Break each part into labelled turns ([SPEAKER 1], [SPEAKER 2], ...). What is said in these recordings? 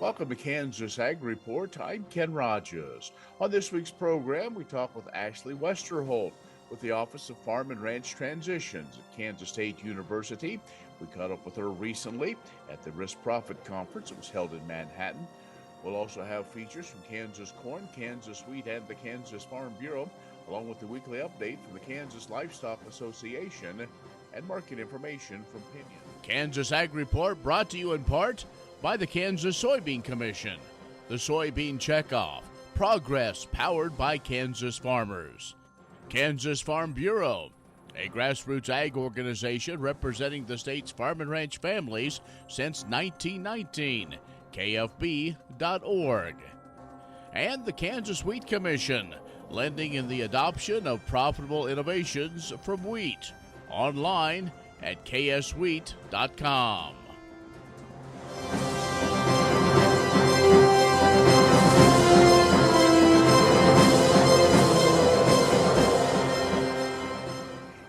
[SPEAKER 1] Welcome to Kansas Ag Report. I'm Ken Rogers. On this week's program, we talk with Ashley Westerhold with the Office of Farm and Ranch Transitions at Kansas State University. We caught up with her recently at the Risk Profit Conference. It was held in Manhattan. We'll also have features from Kansas Corn, Kansas Wheat, and the Kansas Farm Bureau, along with the weekly update from the Kansas Livestock Association and market information from Pinon. Kansas Ag Report brought to you in part by the Kansas Soybean Commission, the Soybean Checkoff, progress powered by Kansas farmers. Kansas Farm Bureau, a grassroots ag organization representing the state's farm and ranch families since 1919, kfb.org. And the Kansas Wheat Commission, lending in the adoption of profitable innovations from wheat, online at kswheat.com.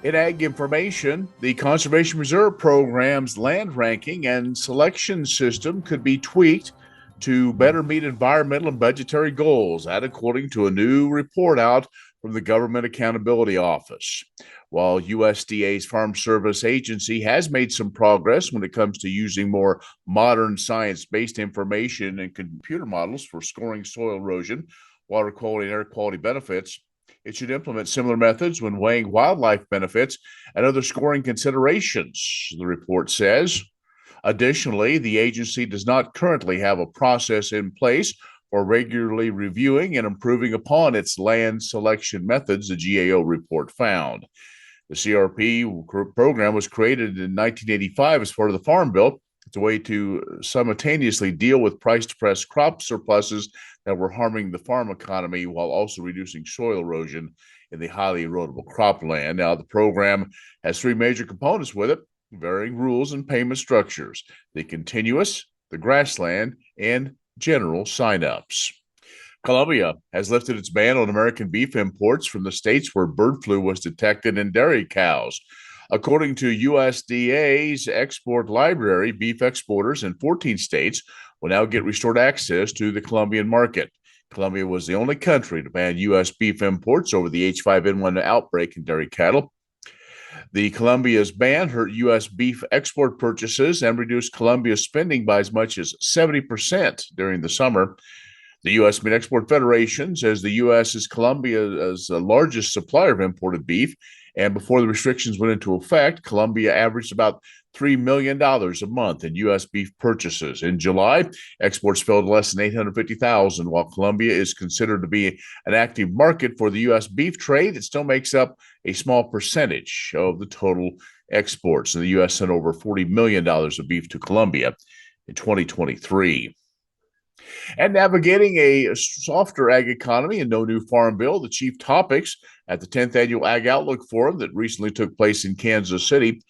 [SPEAKER 1] In ag information, the Conservation Reserve Program's land ranking and selection system could be tweaked to better meet environmental and budgetary goals, that according to a new report out from the Government Accountability Office. While USDA's Farm Service Agency has made some progress when it comes to using more modern science-based information and computer models for scoring soil erosion, water quality, and air quality benefits, it should implement similar methods when weighing wildlife benefits and other scoring considerations, the report says. Additionally, the agency does not currently have a process in place for regularly reviewing and improving upon its land selection methods, the GAO report found. The CRP program was created in 1985 as part of the Farm Bill. It's a way to simultaneously deal with price-depressed crop surpluses that were harming the farm economy while also reducing soil erosion in the highly erodible cropland. Now, the program has three major components with it, varying rules and payment structures: the continuous, the grassland, and general signups. Colombia has lifted its ban on American beef imports from the states where bird flu was detected in dairy cows. According to USDA's export library, beef exporters in 14 states will now get restored access to the Colombian market. Colombia was the only country to ban U.S. beef imports over the H5N1 outbreak in dairy cattle. The Colombia's ban hurt U.S. beef export purchases and reduced Colombia's spending by as much as 70% during the summer. The U.S. Meat Export Federation says the U.S. is Colombia's largest supplier of imported beef, and before the restrictions went into effect, Colombia averaged about $3 million a month in U.S. beef purchases. In July, exports fell to less than $850,000. While Colombia is considered to be an active market for the U.S. beef trade, it still makes up a small percentage of the total exports. And the U.S. sent over $40 million of beef to Colombia in 2023. And navigating a softer ag economy and no new farm bill, the chief topics at the 10th Annual Ag Outlook Forum that recently took place in Kansas City.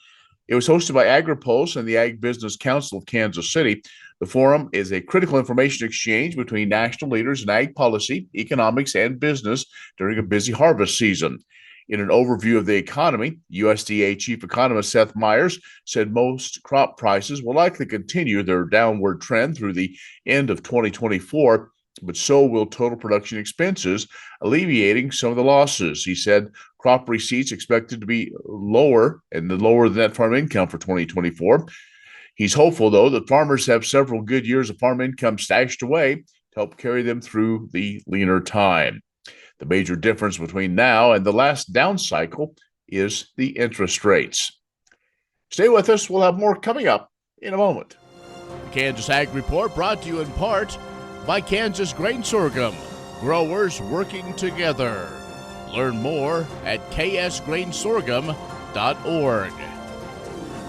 [SPEAKER 1] It was hosted by AgriPulse and the Ag Business Council of Kansas City. The forum is a critical information exchange between national leaders in ag policy, economics, and business during a busy harvest season. In an overview of the economy, USDA Chief Economist Seth Myers said most crop prices will likely continue their downward trend through the end of 2024, but so will total production expenses, alleviating some of the losses. He said crop receipts expected to be lower and the lower the net farm income for 2024. He's hopeful, though, that farmers have several good years of farm income stashed away to help carry them through the leaner time. The major difference between now and the last down cycle is the interest rates. Stay with us. We'll have more coming up in a moment. The Kansas Ag Report brought to you in part by Kansas Grain Sorghum, growers working together. Learn more at ksgrainsorghum.org.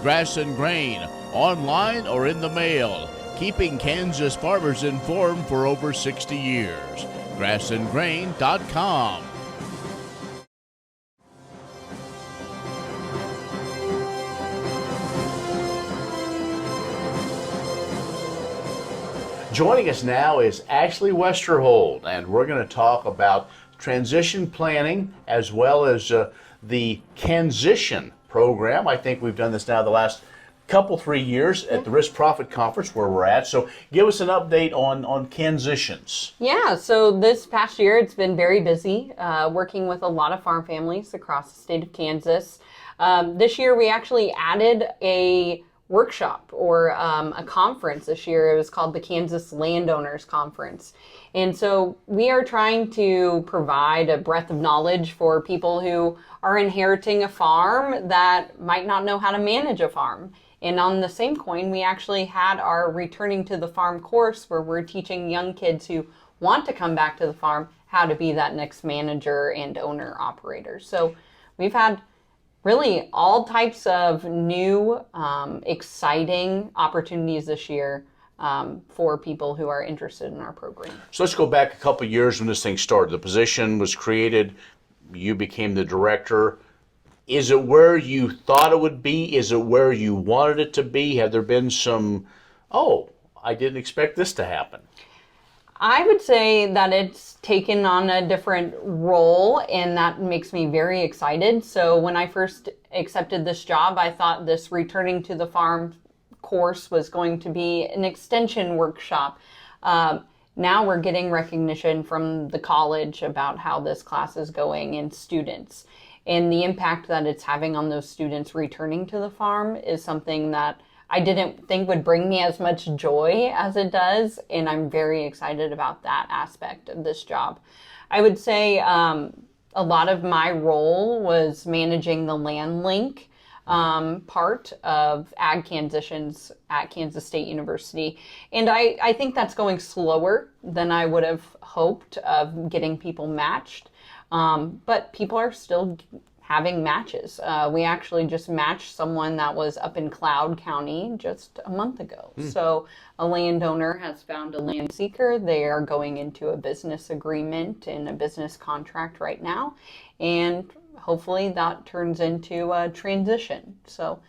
[SPEAKER 1] Grass and Grain, online or in the mail, keeping Kansas farmers informed for over 60 years. grassandgrain.com. Joining us now is Ashley Westerhold, and we're going to talk about transition planning as well as the Kansition program. I think we've done this now the last couple 3 years at the Risk Profit Conference where we're at. So give us an update on transitions.
[SPEAKER 2] Yeah, so this past year it's been very busy, working with a lot of farm families across the state of Kansas. This year we actually added a workshop or a conference this year. It was called the Kansas Landowners Conference. And so we are trying to provide a breadth of knowledge for people who are inheriting a farm that might not know how to manage a farm. And on the same coin, we actually had our Returning to the Farm course where we're teaching young kids who want to come back to the farm how to be that next manager and owner operator. So we've had really all types of new, exciting opportunities this year for people who are interested in our program.
[SPEAKER 1] So let's go back a couple of years when this thing started. The position was created. You became the director. Is it where you thought it would be? Is it where you wanted it to be? Have there been some, oh, I didn't expect this to happen?
[SPEAKER 2] I would say that it's taken on a different role, and that makes me very excited. So when I first accepted this job, I thought this Returning to the Farm course was going to be an extension workshop. Now we're getting recognition from the college about how this class is going and students. And the impact that it's having on those students returning to the farm is something that I didn't think would bring me as much joy as it does. And I'm very excited about that aspect of this job. I would say a lot of my role was managing the land link part of ag transitions at Kansas State University. And I think that's going slower than I would have hoped of getting people matched. But people are still having matches. We actually just matched someone that was up in Cloud County just a month ago. So a landowner has found a land seeker. They are going into a business agreement and a business contract right now. And hopefully that turns into a transition. So,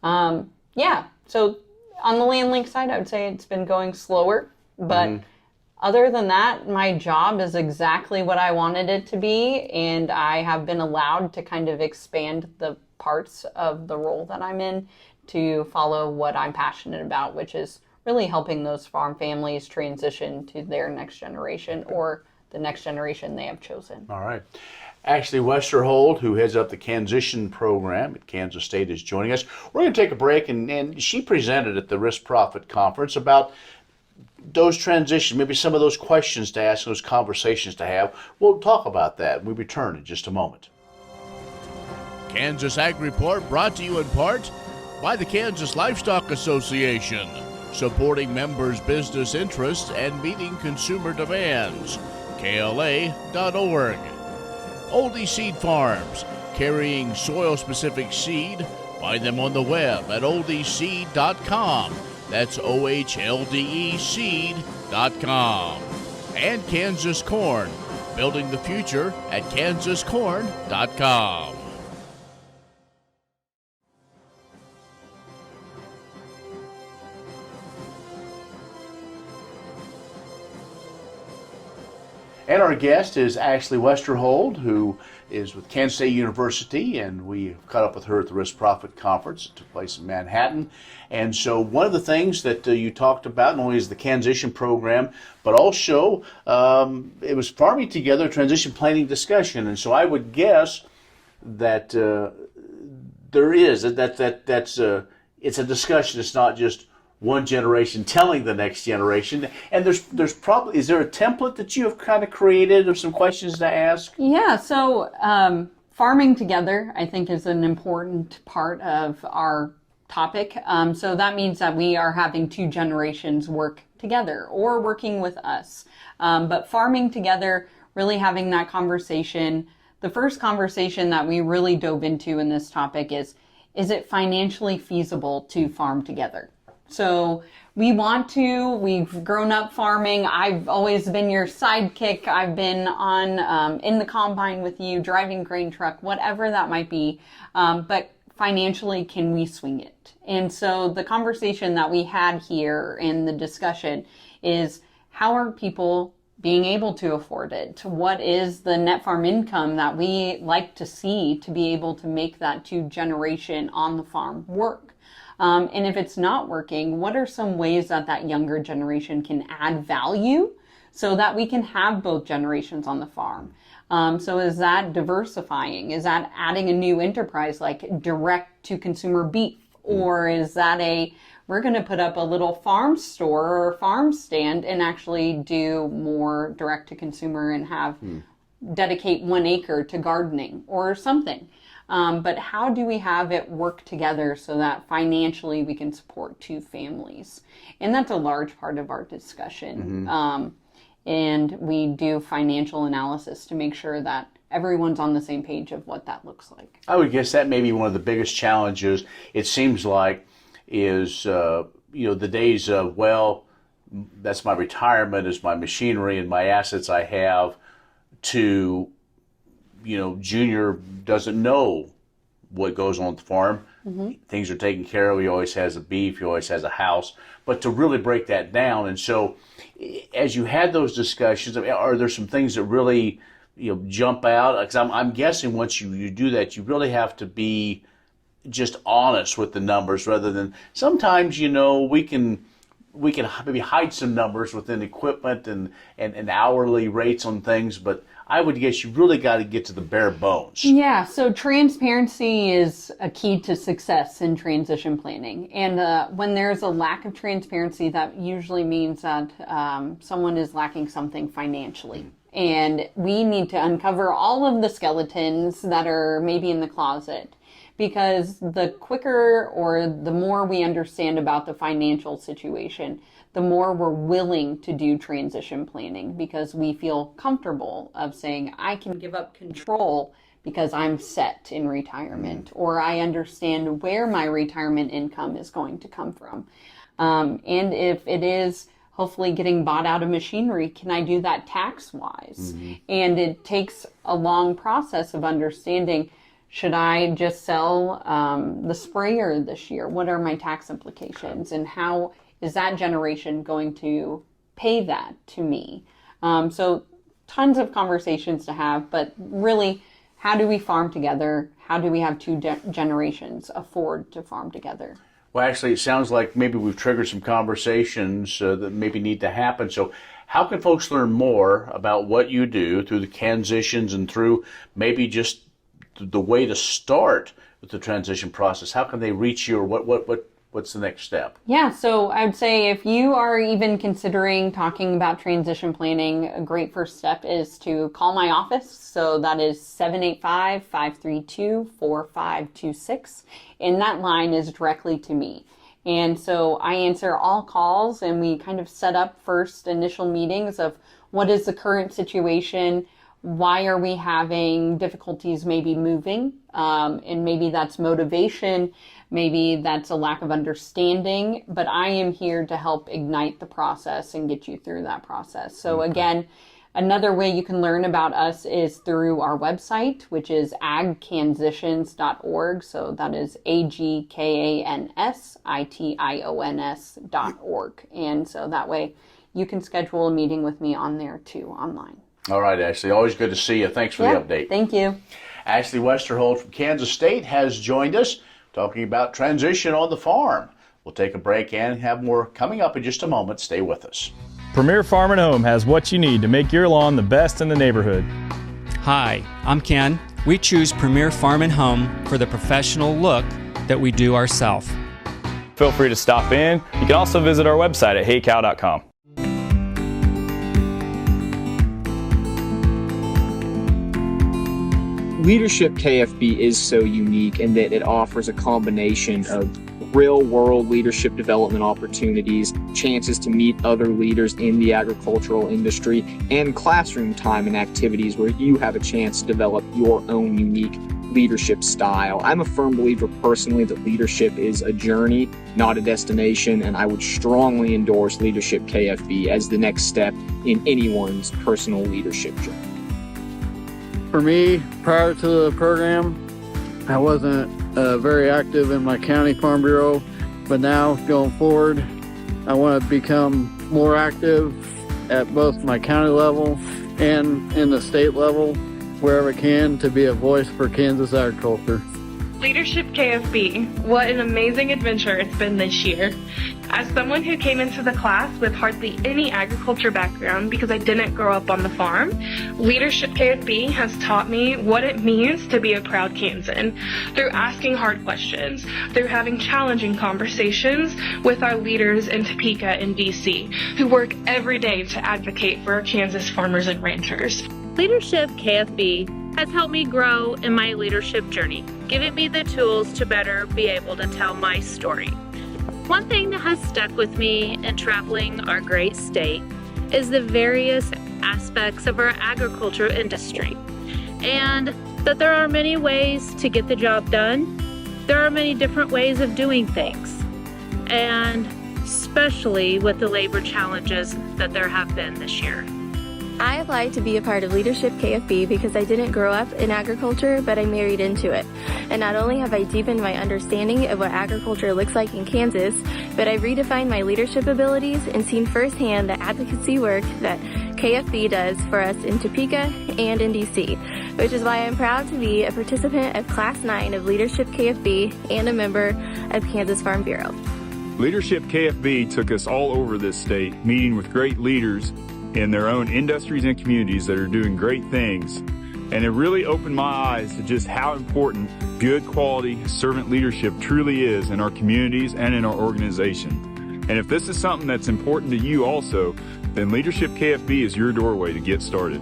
[SPEAKER 2] yeah. So on the land link side, I would say it's been going slower, but other than that, my job is exactly what I wanted it to be, and I have been allowed to kind of expand the parts of the role that I'm in to follow what I'm passionate about, which is really helping those farm families transition to their next generation or the next generation they have chosen.
[SPEAKER 1] All right. Ashley Westerhold, who heads up the transition program at Kansas State, is joining us. We're going to take a break, and she presented at the Risk Profit Conference about those transitions, maybe some of those questions to ask, those conversations to have. We'll talk about that when we return in just a moment.
[SPEAKER 3] Kansas Ag Report brought to you in part by the Kansas Livestock Association, supporting members' business interests and meeting consumer demands. KLA.org. Oldie Seed Farms, carrying soil-specific seed. Find them on the web at oldieseed.com. That's OHLDE seed.com. And Kansas Corn, building the future at kansascorn.com.
[SPEAKER 1] And our guest is Ashley Westerhold, who is with Kansas State University, and we caught up with her at the Risk Profit Conference. It took place in Manhattan. And so one of the things that you talked about, not only is the transition program, but also it was farming together, transition planning discussion. And so I would guess that there is, it's a discussion. It's not just one generation telling the next generation. And there's probably, is there a template that you have kind of created of some questions to ask?
[SPEAKER 2] Yeah, so farming together, I think, is an important part of our topic. So that means that we are having two generations work together or working with us. But farming together, really having that conversation. The first conversation that we really dove into in this topic is it financially feasible to farm together? So we've grown up farming. I've always been your sidekick. I've been on in the combine with you, driving grain truck, whatever that might be. But financially, can we swing it? And so the conversation that we had here in the discussion is, how are people being able to afford it? What is the net farm income that we like to see to be able to make that two generation on the farm work? And if it's not working, what are some ways that that younger generation can add value so that we can have both generations on the farm? So is that diversifying? Is that adding a new enterprise like direct to consumer beef? Or is that we're going to put up a little farm store or farm stand and actually do more direct to consumer and have dedicate 1 acre to gardening or something? But how do we have it work together so that financially we can support 2 families? And that's a large part of our discussion. And we do financial analysis to make sure that everyone's on the same page of what that looks like.
[SPEAKER 4] I would guess that may be one of the biggest challenges, it seems like, is the days of, well, that's my retirement, is my machinery and my assets I have, to, Junior doesn't know what goes on at the farm. Things are taken care of. He always has a beef. He always has a house. But to really break that down, and so as you had those discussions, are there some things that really jump out? Because I'm guessing once you do that, you really have to be just honest with the numbers, rather than sometimes we can maybe hide some numbers within equipment and hourly rates on things, but I would guess you really got to get to the bare bones. Yeah,
[SPEAKER 2] so transparency is a key to success in transition planning. And when there's a lack of transparency, that usually means that someone is lacking something financially. And we need to uncover all of the skeletons that are maybe in the closet, because the quicker or the more we understand about the financial situation, the more we're willing to do transition planning, because we feel comfortable of saying, I can give up control because I'm set in retirement, or I understand where my retirement income is going to come from. And if it is hopefully getting bought out of machinery, can I do that tax-wise? And it takes a long process of understanding, should I just sell the sprayer this year? What are my tax implications? And how is that generation going to pay that to me? So tons of conversations to have, but really, how do we farm together? How do we have 2 generations afford to farm together?
[SPEAKER 4] Well, actually, it sounds like maybe we've triggered some conversations that maybe need to happen. So how can folks learn more about what you do through the transitions and through maybe just the way to start with the transition process? How can they reach you, or what's the next step? Yeah,
[SPEAKER 2] so I would say if you are even considering talking about transition planning, a great first step is to call my office. So that is 785-532-4526. And that line is directly to me. And so I answer all calls, and we kind of set up first initial meetings of what is the current situation, why are we having difficulties maybe moving, and maybe that's motivation, maybe that's a lack of understanding, but I am here to help ignite the process and get you through that process. So again, another way you can learn about us is through our website, which is agcansitions.org. So that is agkansitions.org. And so that way you can schedule a meeting with me on there too, online.
[SPEAKER 4] All right, Ashley. Always good to see you. Thanks for the update.
[SPEAKER 2] Thank you.
[SPEAKER 4] Ashley Westerhold from Kansas State has joined us talking about transition on the farm. We'll take a break and have more coming up in just a moment. Stay with us.
[SPEAKER 5] Premier Farm and Home has what you need to make your lawn the best in the neighborhood.
[SPEAKER 6] Hi, I'm Ken. We choose Premier Farm and Home for the professional look that we do ourselves.
[SPEAKER 5] Feel free to stop in. You can also visit our website at heycow.com.
[SPEAKER 7] Leadership KFB is so unique in that it offers a combination of real-world leadership development opportunities, chances to meet other leaders in the agricultural industry, and classroom time and activities where you have a chance to develop your own unique leadership style. I'm a firm believer personally that leadership is a journey, not a destination, and I would strongly endorse Leadership KFB as the next step in anyone's personal leadership journey.
[SPEAKER 8] For me, prior to the program, I wasn't very active in my county farm bureau, but now going forward, I want to become more active at both my county level and in the state level, wherever I can, to be a voice for Kansas agriculture.
[SPEAKER 9] Leadership KFB, what an amazing adventure it's been this year. As someone who came into the class with hardly any agriculture background because I didn't grow up on the farm, Leadership KFB has taught me what it means to be a proud Kansan through asking hard questions, through having challenging conversations with our leaders in Topeka and DC, who work every day to advocate for our Kansas farmers and ranchers.
[SPEAKER 10] Leadership KFB has helped me grow in my leadership journey, giving me the tools to better be able to tell my story. One thing that has stuck with me in traveling our great state is the various aspects of our agriculture industry, and that there are many ways to get the job done. There are many different ways of doing things, and especially with the labor challenges that there have been this year.
[SPEAKER 11] I applied to be a part of Leadership KFB because I didn't grow up in agriculture, but I married into it. And not only have I deepened my understanding of what agriculture looks like in Kansas, but I've redefined my leadership abilities and seen firsthand the advocacy work that KFB does for us in Topeka and in DC, which is why I'm proud to be a participant of Class 9 of Leadership KFB and a member of Kansas Farm Bureau.
[SPEAKER 12] Leadership KFB took us all over this state, meeting with great leaders in their own industries and communities that are doing great things. And it really opened my eyes to just how important good quality servant leadership truly is in our communities and in our organization. And if this is something that's important to you also, then Leadership KFB is your doorway to get started.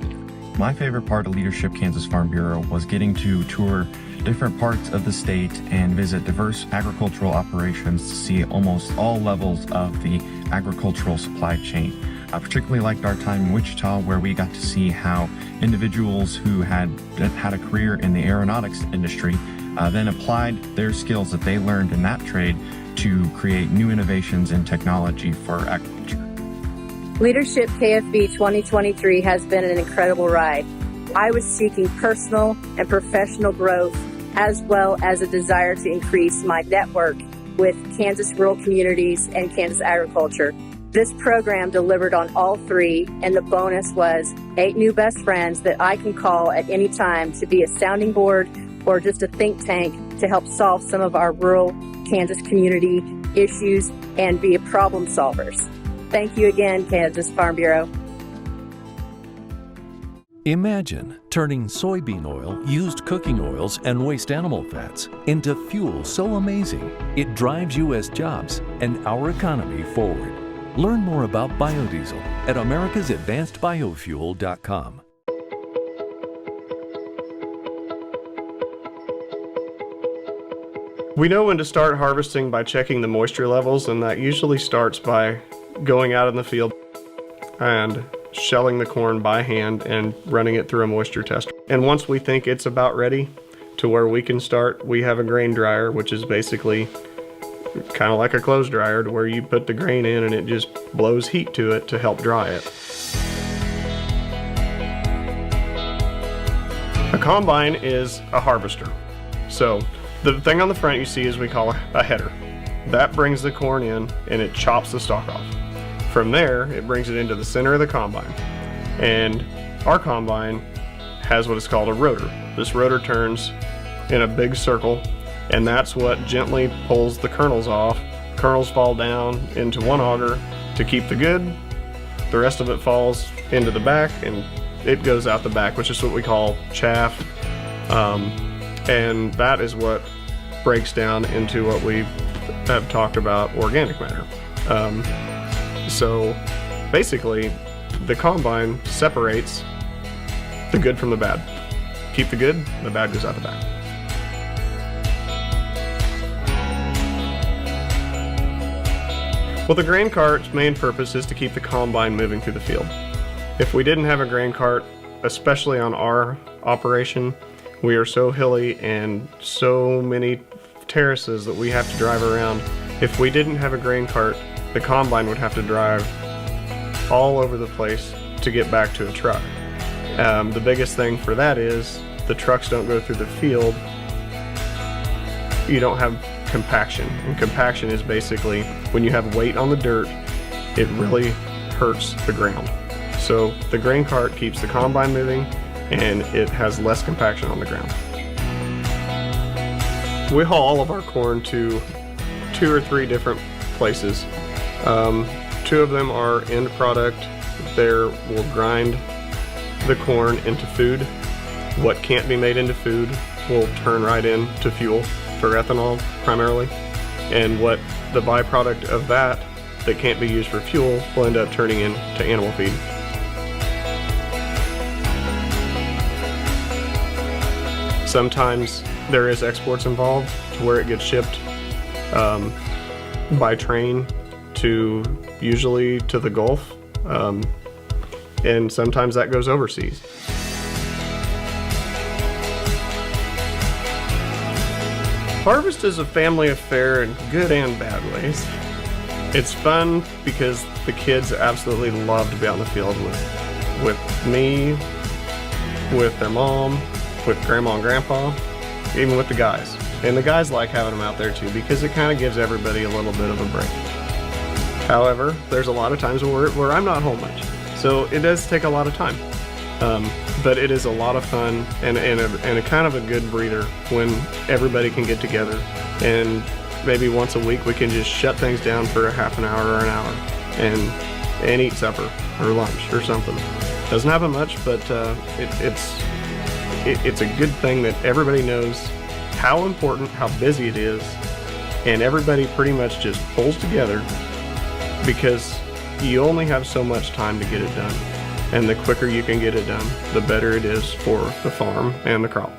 [SPEAKER 13] My favorite part of Leadership Kansas Farm Bureau was getting to tour different parts of the state and visit diverse agricultural operations to see almost all levels of the agricultural supply chain. I particularly liked our time in Wichita, where we got to see how individuals who had a career in the aeronautics industry then applied their skills that they learned in that trade to create new innovations in technology for agriculture.
[SPEAKER 14] Leadership KFB 2023 has been an incredible ride. I was seeking personal and professional growth, as well as a desire to increase my network with Kansas rural communities and Kansas agriculture. This program delivered on all three, and the bonus was 8 new best friends that I can call at any time to be a sounding board or just a think tank to help solve some of our rural Kansas community issues and be problem solvers. Thank you again, Kansas Farm Bureau.
[SPEAKER 15] Imagine turning soybean oil, used cooking oils, and waste animal fats into fuel so amazing it drives U.S. jobs and our economy forward. Learn more about biodiesel at americasadvancedbiofuel.com.
[SPEAKER 16] We know when to start harvesting by checking the moisture levels, and that usually starts by going out in the field and shelling the corn by hand and running it through a moisture tester. And once we think it's about ready to where we can start, we have a grain dryer, which is basically kind of like a clothes dryer, to where you put the grain in and it just blows heat to it to help dry it. A combine is a harvester. So the thing on the front you see is we call a header. That brings the corn in and it chops the stalk off. From there, it brings it into the center of the combine. And our combine has what is called a rotor. This rotor turns in a big circle, and that's what gently pulls the kernels off. Kernels fall down into one auger to keep the good. The rest of it falls into the back, and it goes out the back, which is what we call chaff. And that is what breaks down into what we have talked about, organic matter. So basically, the combine separates the good from the bad. Keep the good, the bad goes out the back. Well, the grain cart's main purpose is to keep the combine moving through the field. If we didn't have a grain cart, especially on our operation, we are so hilly and so many terraces that we have to drive around. If we didn't have a grain cart, the combine would have to drive all over the place to get back to a truck. The biggest thing for that is the trucks don't go through the field. You don't have compaction, and compaction is basically when you have weight on the dirt, it really hurts the ground. So the grain cart keeps the combine moving and it has less compaction on the ground. We haul all of our corn to 2 or 3 different places. 2 of them are end product. There we'll grind the corn into food. What can't be made into food will turn right into fuel for ethanol primarily. And what the byproduct of that can't be used for fuel will end up turning into animal feed. Sometimes there is exports involved to where it gets shipped by train to usually to the Gulf, and sometimes that goes overseas. Harvest is a family affair in good and bad ways. It's fun because the kids absolutely love to be out in the field with me, with their mom, with grandma and grandpa, even with the guys. And the guys like having them out there too because it kind of gives everybody a little bit of a break. However, there's a lot of times where I'm not home much, so it does take a lot of time. But it is a lot of fun and a kind of a good breather when everybody can get together, and maybe once a week we can just shut things down for a half an hour or an hour and eat supper or lunch or something. Doesn't happen much, but it's a good thing that everybody knows how important, how busy it is, and everybody pretty much just pulls together because you only have so much time to get it done. And the quicker you can get it done, the better it is for the farm and the crop.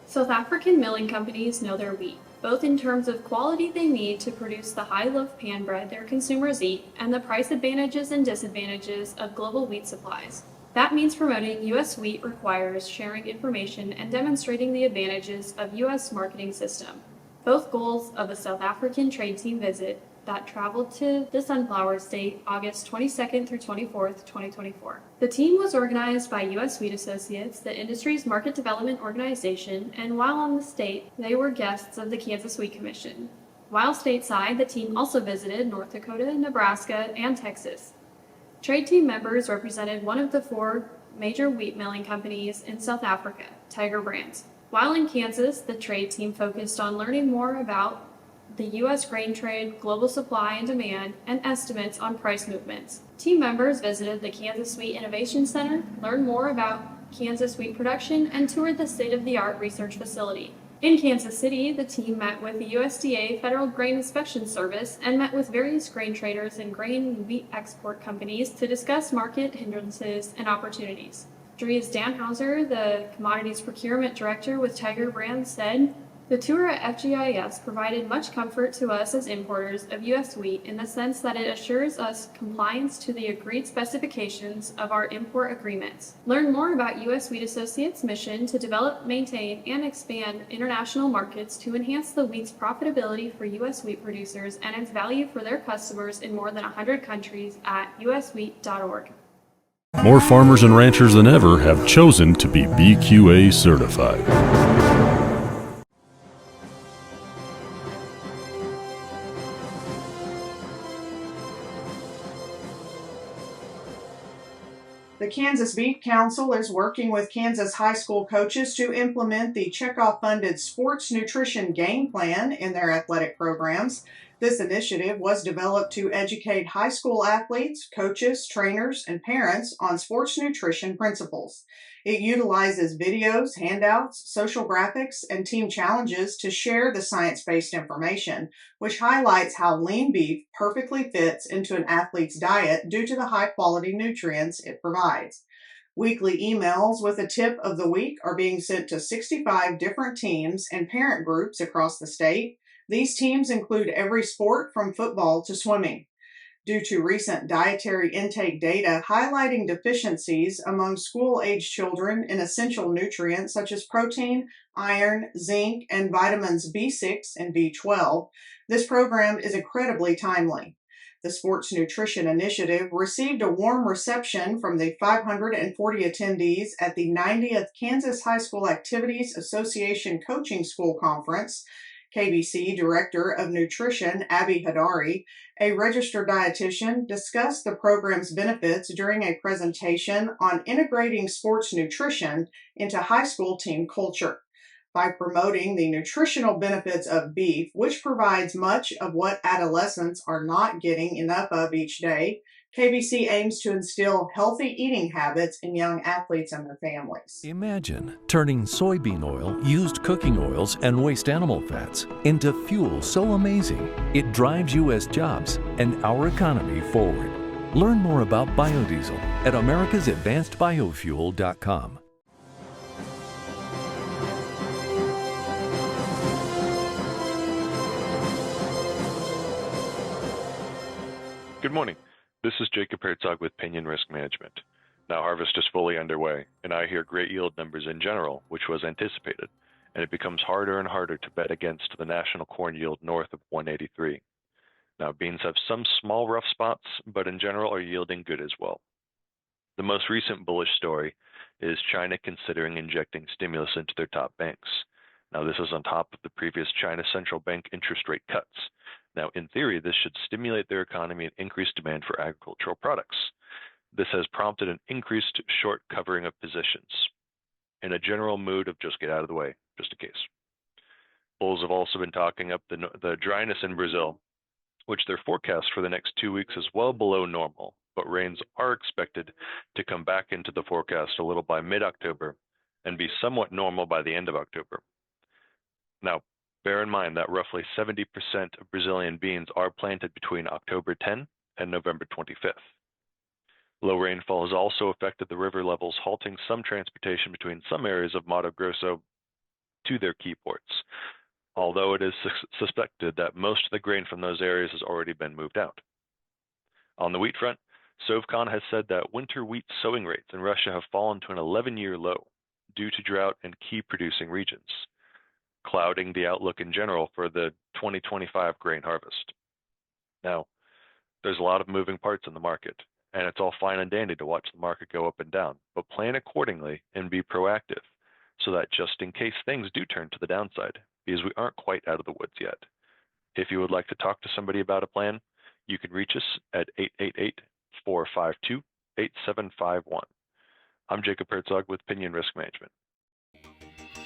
[SPEAKER 17] South African milling companies know their wheat, both in terms of quality they need to produce the high-loaf pan bread their consumers eat and the price advantages and disadvantages of global wheat supplies. That means promoting U.S. wheat requires sharing information and demonstrating the advantages of U.S. marketing system, both goals of a South African trade team visit that traveled to the Sunflower State August 22nd through 24th, 2024. The team was organized by U.S. Wheat Associates, the industry's market development organization, and while on the state, they were guests of the Kansas Wheat Commission. While stateside, the team also visited North Dakota, Nebraska, and Texas. Trade team members represented one of the 4 major wheat milling companies in South Africa, Tiger Brands. While in Kansas, the trade team focused on learning more about the U.S. grain trade, global supply and demand, and estimates on price movements. Team members visited the Kansas Wheat Innovation Center, learned more about Kansas wheat production, and toured the state-of-the-art research facility. In Kansas City, the team met with the USDA Federal Grain Inspection Service and met with various grain traders and grain and wheat export companies to discuss market hindrances and opportunities. Dries Danhauser, the Commodities Procurement Director with Tiger Brands, said, "The tour at FGIS provided much comfort to us as importers of U.S. wheat in the sense that it assures us compliance to the agreed specifications of our import agreements. Learn more about U.S. Wheat Associates' mission to develop, maintain, and expand international markets to enhance the wheat's profitability for U.S. wheat producers and its value for their customers in more than 100 countries at uswheat.org.
[SPEAKER 18] More farmers and ranchers than ever have chosen to be BQA certified.
[SPEAKER 19] The Kansas Beef Council is working with Kansas high school coaches to implement the Checkoff-funded sports nutrition game plan in their athletic programs. This initiative was developed to educate high school athletes, coaches, trainers, and parents on sports nutrition principles. It utilizes videos, handouts, social graphics, and team challenges to share the science-based information, which highlights how lean beef perfectly fits into an athlete's diet due to the high-quality nutrients it provides. Weekly emails with a tip of the week are being sent to 65 different teams and parent groups across the state. These teams include every sport from football to swimming. Due to recent dietary intake data highlighting deficiencies among school-age children in essential nutrients such as protein, iron, zinc, and vitamins B6 and B12, this program is incredibly timely. The Sports Nutrition Initiative received a warm reception from the 540 attendees at the 90th Kansas High School Activities Association Coaching School Conference. KBC Director of Nutrition Abby Hadari, a registered dietitian, discussed the program's benefits during a presentation on integrating sports nutrition into high school team culture. By promoting the nutritional benefits of beef, which provides much of what adolescents are not getting enough of each day, KBC aims to instill healthy eating habits in young athletes and their families.
[SPEAKER 15] Imagine turning soybean oil, used cooking oils, and waste animal fats into fuel so amazing it drives U.S. jobs and our economy forward. Learn more about biodiesel at americasadvancedbiofuel.com.
[SPEAKER 20] Good morning. This is Jacob Herzog with Pinon Risk Management. Now harvest is fully underway, and I hear great yield numbers in general, which was anticipated, and it becomes harder and harder to bet against the national corn yield north of 183. Now beans have some small rough spots, but in general are yielding good as well. The most recent bullish story is China considering injecting stimulus into their top banks. Now this is on top of the previous China central bank interest rate cuts. Now, in theory, this should stimulate their economy and increase demand for agricultural products. This has prompted an increased short covering of positions in a general mood of just get out of the way, just in case. Bulls have also been talking up the dryness in Brazil, which their forecast for the next 2 weeks is well below normal, but rains are expected to come back into the forecast a little by mid-October and be somewhat normal by the end of October. Now, bear in mind that roughly 70% of Brazilian beans are planted between October 10 and November 25th. Low rainfall has also affected the river levels, halting some transportation between some areas of Mato Grosso to their key ports, although it is suspected that most of the grain from those areas has already been moved out. On the wheat front, Sovcon has said that winter wheat sowing rates in Russia have fallen to an 11-year low due to drought in key producing regions, clouding the outlook in general for the 2025 grain harvest. Now, there's a lot of moving parts in the market, and it's all fine and dandy to watch the market go up and down, but plan accordingly and be proactive so that just in case things do turn to the downside, because we aren't quite out of the woods yet. If you would like to talk to somebody about a plan, you can reach us at 888-452-8751. I'm Jacob Herzog with Pinon Risk Management.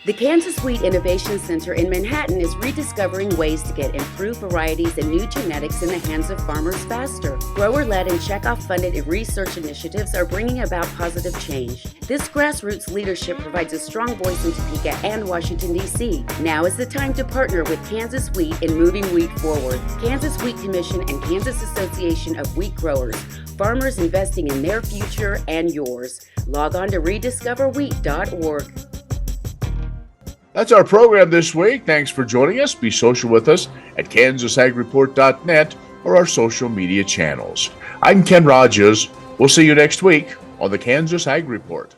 [SPEAKER 21] The Kansas Wheat Innovation Center in Manhattan is rediscovering ways to get improved varieties and new genetics in the hands of farmers faster. Grower-led and checkoff-funded research initiatives are bringing about positive change. This grassroots leadership provides a strong voice in Topeka and Washington, D.C. Now is the time to partner with Kansas Wheat in moving wheat forward. Kansas Wheat Commission and Kansas Association of Wheat Growers. Farmers investing in their future and yours. Log on to rediscoverwheat.org.
[SPEAKER 1] That's our program this week. Thanks for joining us. Be social with us at kansasagreport.net or our social media channels. I'm Ken Rogers. We'll see you next week on the Kansas Ag Report.